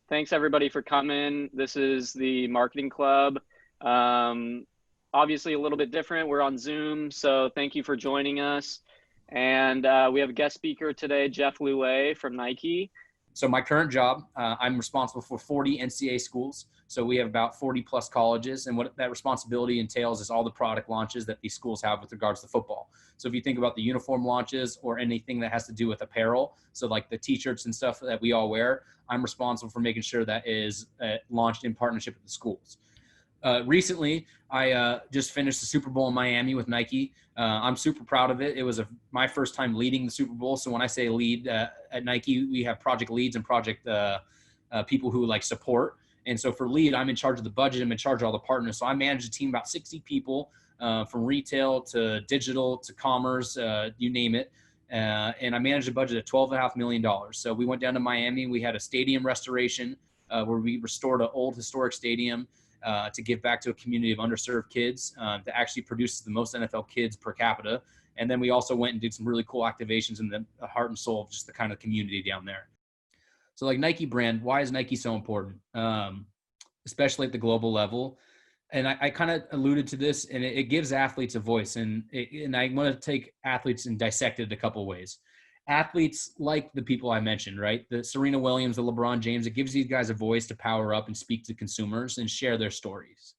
Thanks everybody for coming. This is the marketing club. Um, Obviously a little bit different. We're on Zoom, so thank you for joining us. And we have a guest speaker today, Jeff Lulay from Nike. So my current job, I'm responsible for 40 NCAA schools. So we have about 40 plus colleges. And what that responsibility entails is all the product launches that these schools have with regards to football. So if you think about the uniform launches or anything that has to do with apparel, so like the t-shirts and stuff that we all wear, I'm responsible for making sure that is launched in partnership with the schools. Recently, I just finished the Super Bowl in Miami with Nike. I'm super proud of it. It was my first time leading the Super Bowl. So when I say lead at Nike, we have project leads and project people who like support. And so for lead, I'm in charge of the budget. I'm in charge of all the partners. So I manage a team of about 60 people from retail to digital to commerce, you name it. And I managed a budget of $12.5 million. So we went down to Miami. We had a stadium restoration where we restored an old historic stadium. To give back to a community of underserved kids that actually produces the most NFL kids per capita. And then we also went and did some really cool activations in the heart and soul of just the kind of community down there. So like Nike brand, why is Nike so important? Especially at the global level. And I kind of alluded to this, and it gives athletes a voice. And I want to take athletes and dissect it a couple ways. Athletes like the people I mentioned, right? The Serena Williams, the LeBron James, it gives these guys a voice to power up and speak to consumers and share their stories.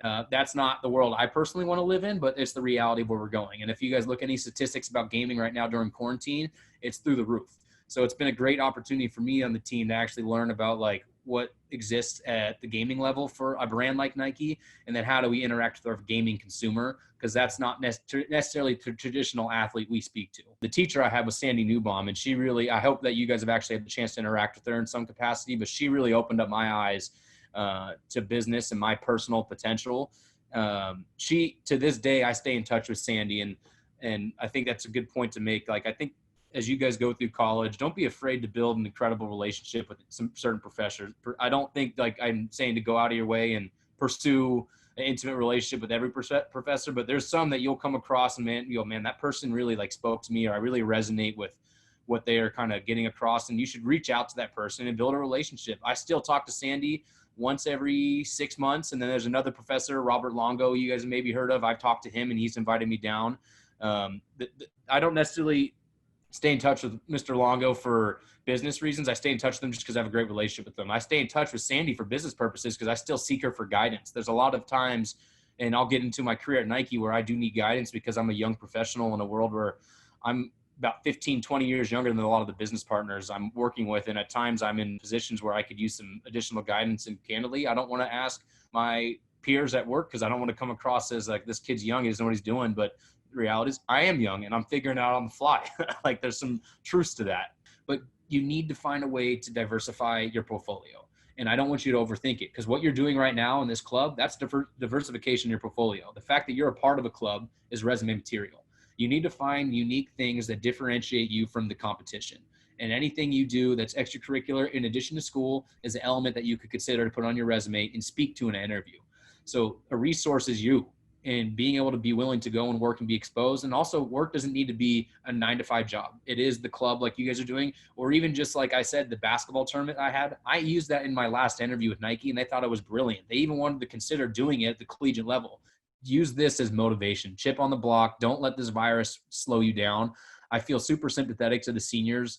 That's not the world I personally want to live in, but it's the reality of where we're going. And if you guys look at any statistics about gaming right now during quarantine, it's through the roof. So it's been a great opportunity for me on the team to actually learn about like what exists at the gaming level for a brand like Nike, and then how do we interact with our gaming consumer, because that's not necessarily the traditional athlete we speak to. The teacher I had was Sandy Newbaum, and she really, I hope that you guys have actually had the chance to interact with her in some capacity, but she really opened up my eyes to business and my personal potential. To this day, I stay in touch with Sandy, and I think that's a good point to make. Like, I think as you guys go through college, don't be afraid to build an incredible relationship with some certain professors. I don't think like I'm saying to go out of your way and pursue an intimate relationship with every professor, but there's some that you'll come across and man, that person really like spoke to me, or I really resonate with what they are kind of getting across. And you should reach out to that person and build a relationship. I still talk to Sandy once every 6 months. And then there's another professor, Robert Longo, you guys have maybe heard of. I've talked to him and he's invited me down. I don't necessarily stay in touch with Mr. Longo for business reasons. I stay in touch with them just because I have a great relationship with them. I stay in touch with Sandy for business purposes because I still seek her for guidance. There's a lot of times, and I'll get into my career at Nike, where I do need guidance because I'm a young professional in a world where I'm about 15, 20 years younger than a lot of the business partners I'm working with. And at times I'm in positions where I could use some additional guidance. And candidly, I don't want to ask my peers at work because I don't want to come across as like, this kid's young, he doesn't know what he's doing. But the reality is I am young and I'm figuring it out on the fly. Like there's some truths to that, but you need to find a way to diversify your portfolio. And I don't want you to overthink it, because what you're doing right now in this club, that's diversification in your portfolio. The fact that you're a part of a club is resume material. You need to find unique things that differentiate you from the competition. And anything you do that's extracurricular in addition to school is an element that you could consider to put on your resume and speak to in an interview. So a resource is you, and being able to be willing to go and work and be exposed. And also work doesn't need to be a 9-to-5 job. It is the club like you guys are doing, or even just like I said, the basketball tournament I had. I used that in my last interview with Nike and they thought it was brilliant. They even wanted to consider doing it at the collegiate level. Use this as motivation. Chip on the block. Don't let this virus slow you down. I feel super sympathetic to the seniors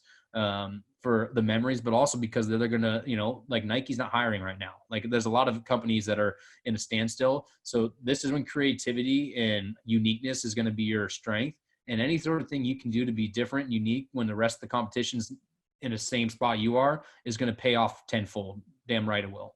for the memories, but also because they're going to, like Nike's not hiring right now. Like there's a lot of companies that are in a standstill. So this is when creativity and uniqueness is going to be your strength, and any sort of thing you can do to be different and unique when the rest of the competition's in the same spot you are is going to pay off tenfold. Damn right it will.